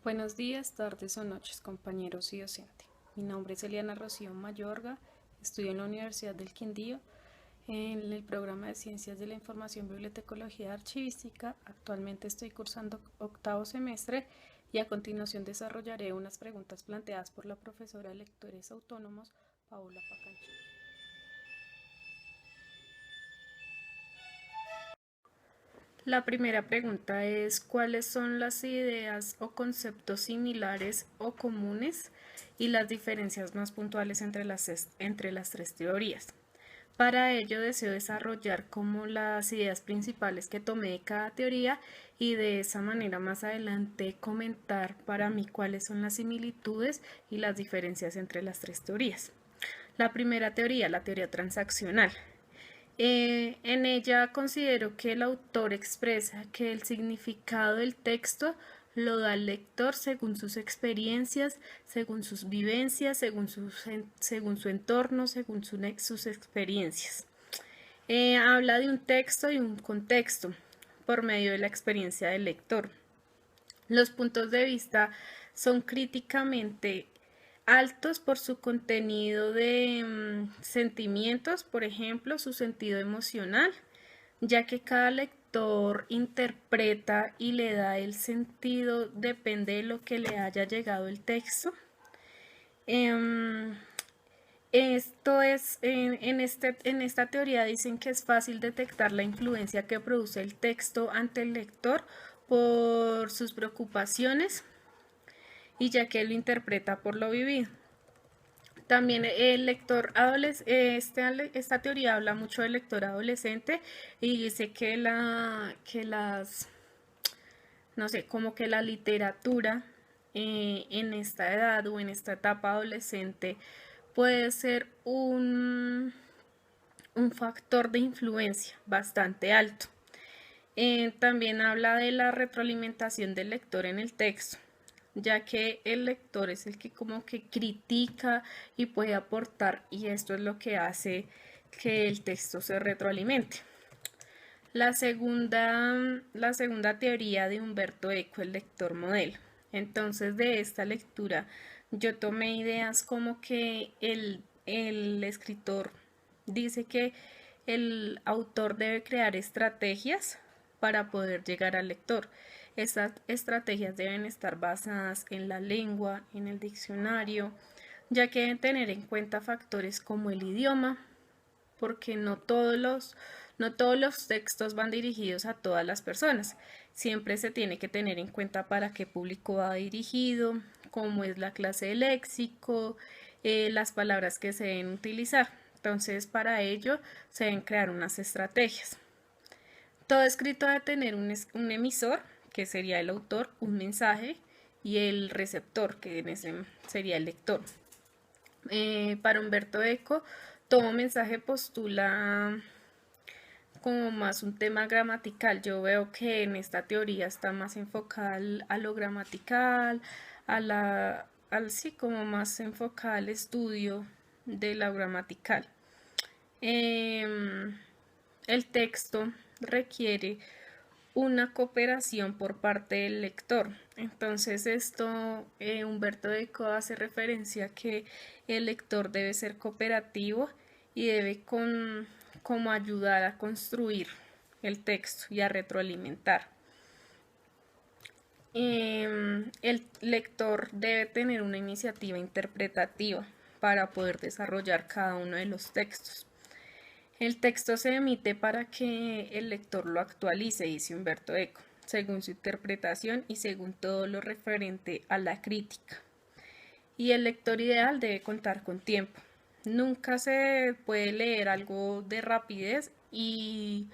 Buenos días, tardes o noches, compañeros y docente. Mi nombre es Eliana Rocío Mayorga, estudio en la Universidad del Quindío en el programa de Ciencias de la Información, Bibliotecología y Archivística. Actualmente estoy cursando octavo semestre y a continuación desarrollaré unas preguntas planteadas por la profesora de Lectores Autónomos, Paola Pacancho. La primera pregunta es: ¿cuáles son las ideas o conceptos similares o comunes y las diferencias más puntuales entre las tres teorías? Para ello deseo desarrollar como las ideas principales que tomé de cada teoría y de esa manera más adelante comentar para mí cuáles son las similitudes y las diferencias entre las tres teorías. La primera teoría, la teoría transaccional. En ella considero que el autor expresa que el significado del texto lo da el lector según sus experiencias, según sus vivencias, según su entorno, según sus experiencias. Habla de un texto y un contexto por medio de la experiencia del lector. Los puntos de vista son críticamente altos por su contenido de sentimientos, por ejemplo, su sentido emocional, ya que cada lector interpreta y le da el sentido, depende de lo que le haya llegado el texto. Esto es, en esta teoría dicen que es fácil detectar la influencia que produce el texto ante el lector por sus preocupaciones y ya que él lo interpreta por lo vivido. También el lector adolescente, esta teoría habla mucho del lector adolescente y dice que no sé, como que la literatura en esta edad o en esta etapa adolescente puede ser un factor de influencia bastante alto. También habla de la retroalimentación del lector en el texto, ya que el lector es el que como que critica y puede aportar, y esto es lo que hace que el texto se retroalimente. La segunda teoría de Umberto Eco, el lector modelo. Entonces, de esta lectura yo tomé ideas como que el escritor dice que el autor debe crear estrategias para poder llegar al lector. Estas estrategias deben estar basadas en la lengua, en el diccionario, ya que deben tener en cuenta factores como el idioma, porque no todos los textos van dirigidos a todas las personas. Siempre se tiene que tener en cuenta para qué público va dirigido, cómo es la clase de léxico, las palabras que se deben utilizar. Entonces, para ello se deben crear unas estrategias. Todo escrito debe tener un emisor, que sería el autor, un mensaje, y el receptor, que en ese sería el lector. Para Humberto Eco, todo mensaje postula como más un tema gramatical. Yo veo que en esta teoría está más enfocada a lo gramatical, sí, como más enfocada al estudio de lo gramatical. El texto requiere una cooperación por parte del lector. Entonces esto, Humberto Eco hace referencia a que el lector debe ser cooperativo y debe como ayudar a construir el texto y a retroalimentar. El lector debe tener una iniciativa interpretativa para poder desarrollar cada uno de los textos. El texto se emite para que el lector lo actualice, dice Humberto Eco, según su interpretación y según todo lo referente a la crítica. Y el lector ideal debe contar con tiempo. Nunca se puede leer algo de rapidez y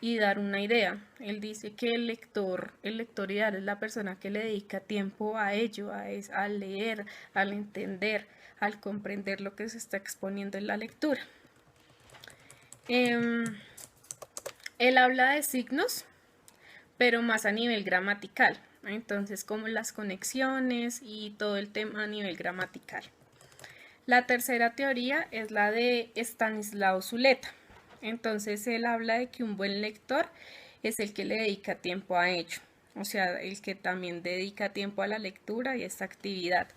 dar una idea. Él dice que el lector ideal es la persona que le dedica tiempo a ello, a leer, al entender, al comprender lo que se está exponiendo en la lectura. Él habla de signos, pero más a nivel gramatical. Entonces, como las conexiones y todo el tema a nivel gramatical. La tercera teoría es la de Stanislao Zuleta. Entonces, él habla de que un buen lector es el que le dedica tiempo a ello. o sea, el que también dedica tiempo a la lectura y a esta actividad.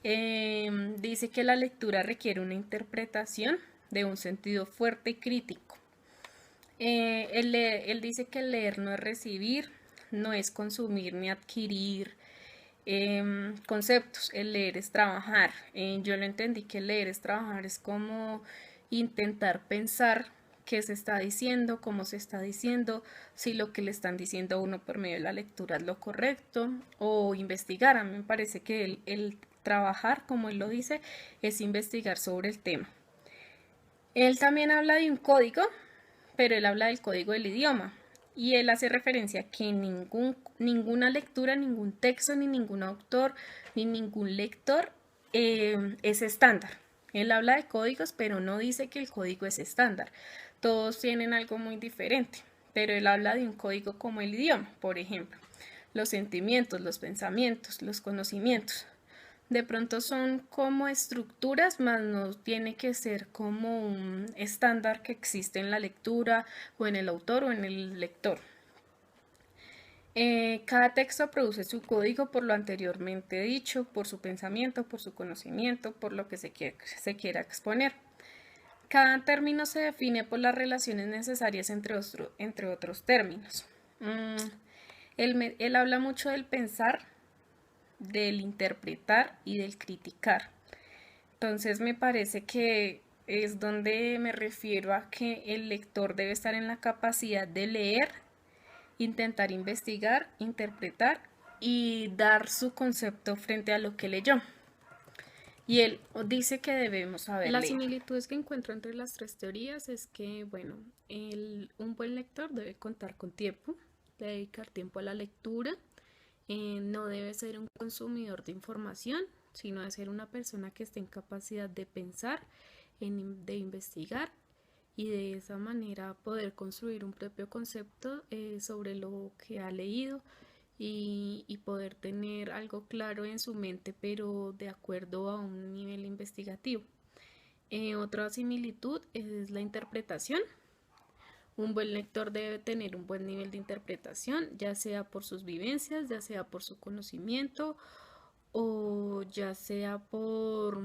Dice que la lectura requiere una interpretación de un sentido fuerte y crítico. Él dice que leer no es recibir, no es consumir ni adquirir conceptos. El leer es trabajar. Yo lo entendí que leer es trabajar, es como intentar pensar qué se está diciendo, cómo se está diciendo, si lo que le están diciendo a uno por medio de la lectura es lo correcto, o investigar. A mí me parece que el trabajar, como él lo dice, es investigar sobre el tema. Él también habla de un código, pero él habla del código del idioma. Y él hace referencia a que ninguna lectura, ningún texto, ni ningún autor, ni ningún lector es estándar. Él habla de códigos, pero no dice que el código es estándar. Todos tienen algo muy diferente, pero él habla de un código como el idioma, por ejemplo. Los sentimientos, los pensamientos, los conocimientos. De pronto son como estructuras, más no tiene que ser como un estándar que existe en la lectura o en el autor o en el lector. Cada texto produce su código por lo anteriormente dicho, por su pensamiento, por su conocimiento, por lo que se quiera exponer. Cada término se define por las relaciones necesarias entre otros términos. Él habla mucho del pensar, del interpretar y del criticar. Entonces me parece que es donde me refiero a que el lector debe estar en la capacidad de leer, intentar investigar, interpretar y dar su concepto frente a lo que leyó. Y él dice que debemos saber Las leer. similitudes que encuentro entre las tres teorías es que, bueno, un buen lector debe contar con tiempo, dedicar tiempo a la lectura, no debe ser un consumidor de información, sino de ser una persona que esté en capacidad de pensar, de investigar y de esa manera poder construir un propio concepto sobre lo que ha leído y poder tener algo claro en su mente, pero de acuerdo a un nivel investigativo. Otra similitud es la interpretación. Un buen lector debe tener un buen nivel de interpretación, ya sea por sus vivencias, ya sea por su conocimiento o ya sea por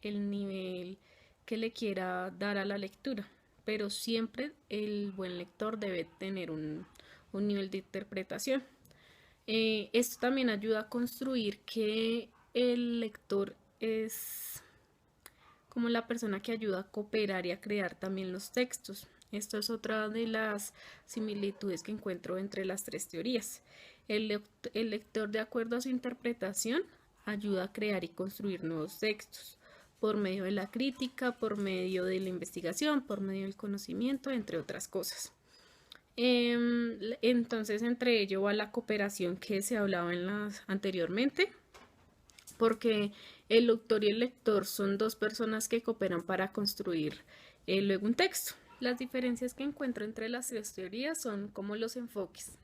el nivel que le quiera dar a la lectura. Pero siempre el buen lector debe tener un nivel de interpretación. Esto también ayuda a construir que el lector es como la persona que ayuda a cooperar y a crear también los textos. Esto es otra de las similitudes que encuentro entre las tres teorías. El lector, de acuerdo a su interpretación, ayuda a crear y construir nuevos textos por medio de la crítica, por medio de la investigación, por medio del conocimiento, entre otras cosas. Entonces, entre ello va la cooperación que se hablaba anteriormente, porque el autor y el lector son dos personas que cooperan para construir luego un texto. Las diferencias que encuentro entre las tres teorías son como los enfoques,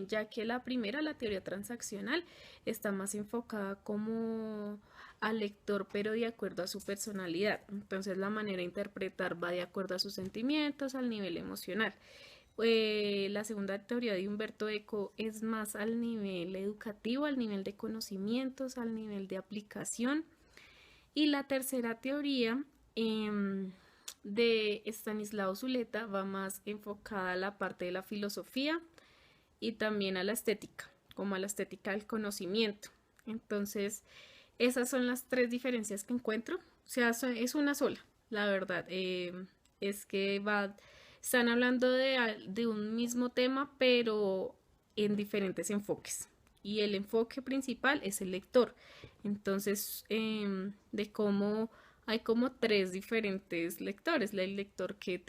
ya que la primera, la teoría transaccional, está más enfocada como al lector, pero de acuerdo a su personalidad. Entonces la manera de interpretar va de acuerdo a sus sentimientos, al nivel emocional. La segunda teoría de Humberto Eco es más al nivel educativo, al nivel de conocimientos, al nivel de aplicación. Y la tercera teoría de Estanislao Zuleta va más enfocada a la parte de la filosofía y también a la estética, como a la estética del conocimiento. Entonces, esas son las tres diferencias que encuentro. O sea, es una sola, la verdad. Es que están hablando de un mismo tema, pero en diferentes enfoques. Y el enfoque principal es el lector. Entonces, de cómo hay como tres diferentes lectores. El lector que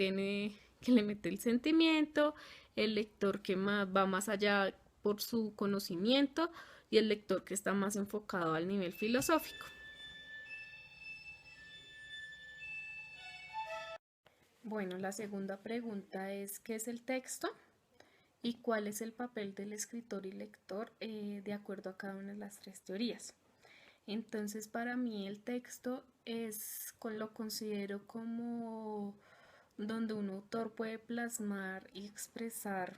le mete el sentimiento, el lector que va más allá por su conocimiento y el lector que está más enfocado al nivel filosófico. Bueno, la segunda pregunta es ¿qué es el texto? ¿Y cuál es el papel del escritor y lector de acuerdo a cada una de las tres teorías? Entonces, para mí el texto lo considero como donde un autor puede plasmar y expresar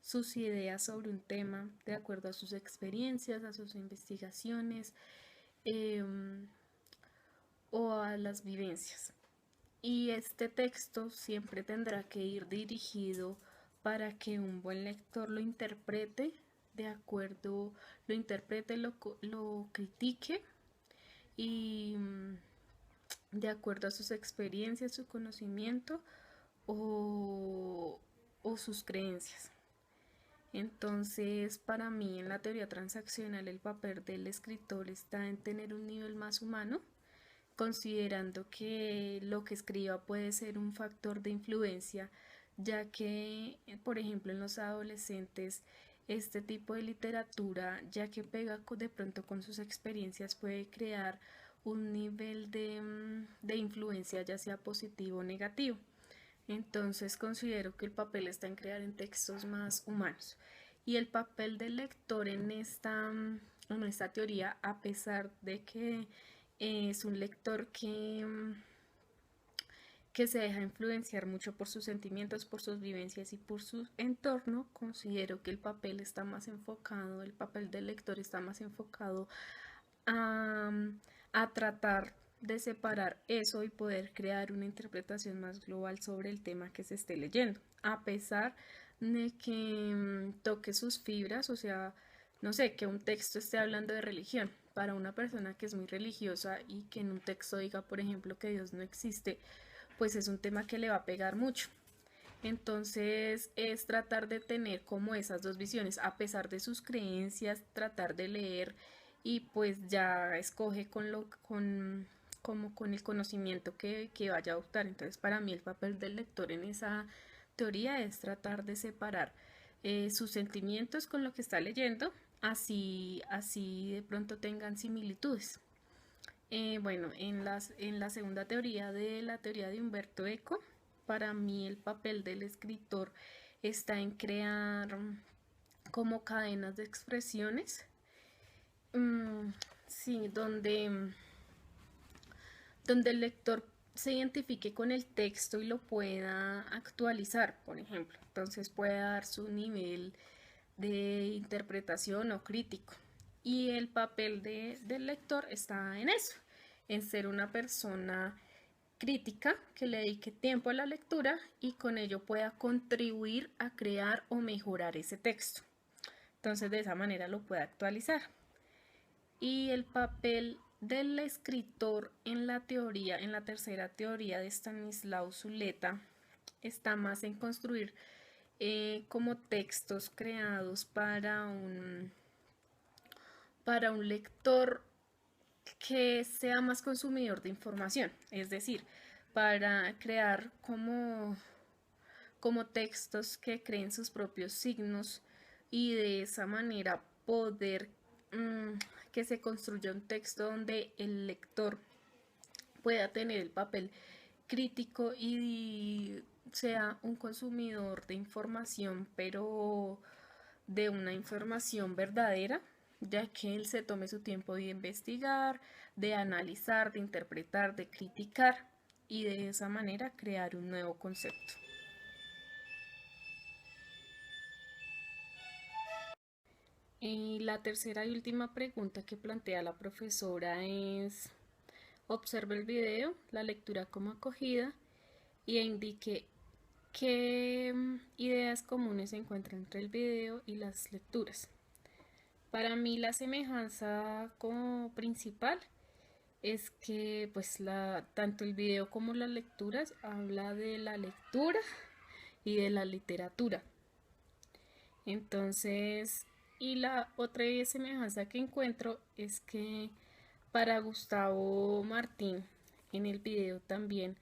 sus ideas sobre un tema de acuerdo a sus experiencias, a sus investigaciones o a las vivencias. Y este texto siempre tendrá que ir dirigido para que un buen lector lo interprete de acuerdo, lo critique y de acuerdo a sus experiencias, su conocimiento o sus creencias. Entonces, para mí en la teoría transaccional el papel del escritor está en tener un nivel más humano, considerando que lo que escriba puede ser un factor de influencia, ya que, por ejemplo, en los adolescentes, este tipo de literatura, ya que pega de pronto con sus experiencias, puede crear un nivel de influencia, ya sea positivo o negativo. Entonces considero que el papel está en crear en textos más humanos. Y el papel del lector en esta teoría, a pesar de que es un lector que se deja influenciar mucho por sus sentimientos, por sus vivencias y por su entorno, considero que el papel está más enfocado, el papel del lector está más enfocado a, a tratar de separar eso y poder crear una interpretación más global sobre el tema que se esté leyendo, a pesar de que toque sus fibras, o sea, no sé, que un texto esté hablando de religión. Para una persona que es muy religiosa y que en un texto diga, por ejemplo, que Dios no existe, pues es un tema que le va a pegar mucho. Entonces es tratar de tener como esas dos visiones, a pesar de sus creencias, tratar de leer y pues ya escoge como con el conocimiento que vaya a adoptar. Entonces para mí el papel del lector en esa teoría es tratar de separar sus sentimientos con lo que está leyendo, así de pronto tengan similitudes. Bueno, en la segunda teoría de la teoría de Humberto Eco, para mí el papel del escritor está en crear como cadenas de expresiones, sí, donde el lector se identifique con el texto y lo pueda actualizar, por ejemplo. Entonces pueda dar su nivel de interpretación o crítico. Y el papel del lector está en eso, en ser una persona crítica que le dedique tiempo a la lectura y con ello pueda contribuir a crear o mejorar ese texto. Entonces de esa manera lo puede actualizar. Y el papel del escritor en la teoría, en la tercera teoría de Stanislaw Zuleta, está más en construir como textos creados para un lector que sea más consumidor de información, es decir, para crear como textos que creen sus propios signos y de esa manera poder que se construya un texto donde el lector pueda tener el papel crítico y sea un consumidor de información, pero de una información verdadera, ya que él se tome su tiempo de investigar, de analizar, de interpretar, de criticar y de esa manera crear un nuevo concepto. Y la tercera y última pregunta que plantea la profesora es: observe el video, la lectura como acogida y indique qué ideas comunes se encuentran entre el video y las lecturas. Para mí la semejanza como principal es que pues tanto el video como las lecturas habla de la lectura y de la literatura. Entonces, y la otra semejanza que encuentro es que para Gustavo Martín en el video también,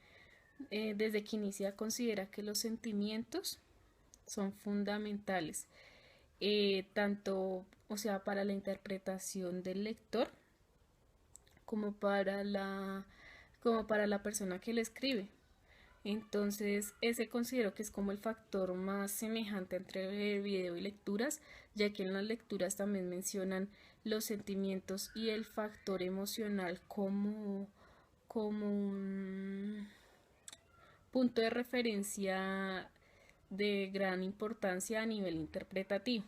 desde que inicia, considera que los sentimientos son fundamentales, tanto, o sea, para la interpretación del lector como como para la persona que lo escribe. Entonces, ese considero que es como el factor más semejante entre video y lecturas, ya que en las lecturas también mencionan los sentimientos y el factor emocional como un punto de referencia de gran importancia a nivel interpretativo.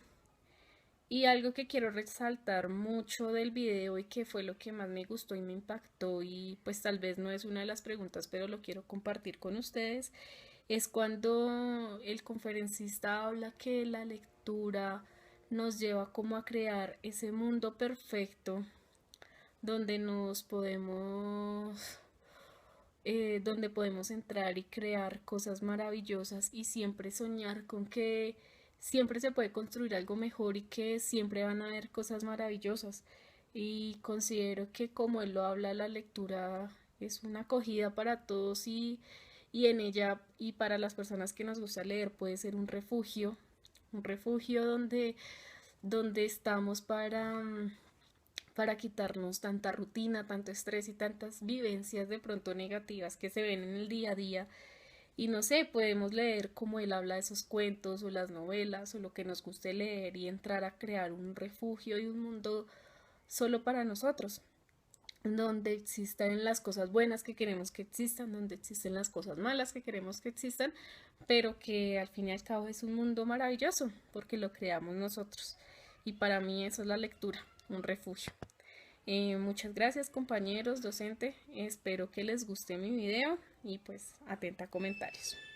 Y algo que quiero resaltar mucho del video y que fue lo que más me gustó y me impactó y pues tal vez no es una de las preguntas, pero lo quiero compartir con ustedes, es cuando el conferencista habla que la lectura nos lleva como a crear ese mundo perfecto donde nos podemos donde podemos entrar y crear cosas maravillosas y siempre soñar con que siempre se puede construir algo mejor y que siempre van a haber cosas maravillosas. Y considero que como él lo habla, la lectura es una acogida para todos y en ella y para las personas que nos gusta leer puede ser un refugio donde estamos para quitarnos tanta rutina, tanto estrés y tantas vivencias de pronto negativas que se ven en el día a día. Y no sé, podemos leer como él habla de esos cuentos o las novelas o lo que nos guste leer y entrar a crear un refugio y un mundo solo para nosotros, donde existan las cosas buenas que queremos que existan, donde existen las cosas malas que queremos que existan, pero que al fin y al cabo es un mundo maravilloso porque lo creamos nosotros. Y para mí eso es la lectura, un refugio. Muchas gracias compañeros, docente, espero que les guste mi video y pues atenta a comentarios.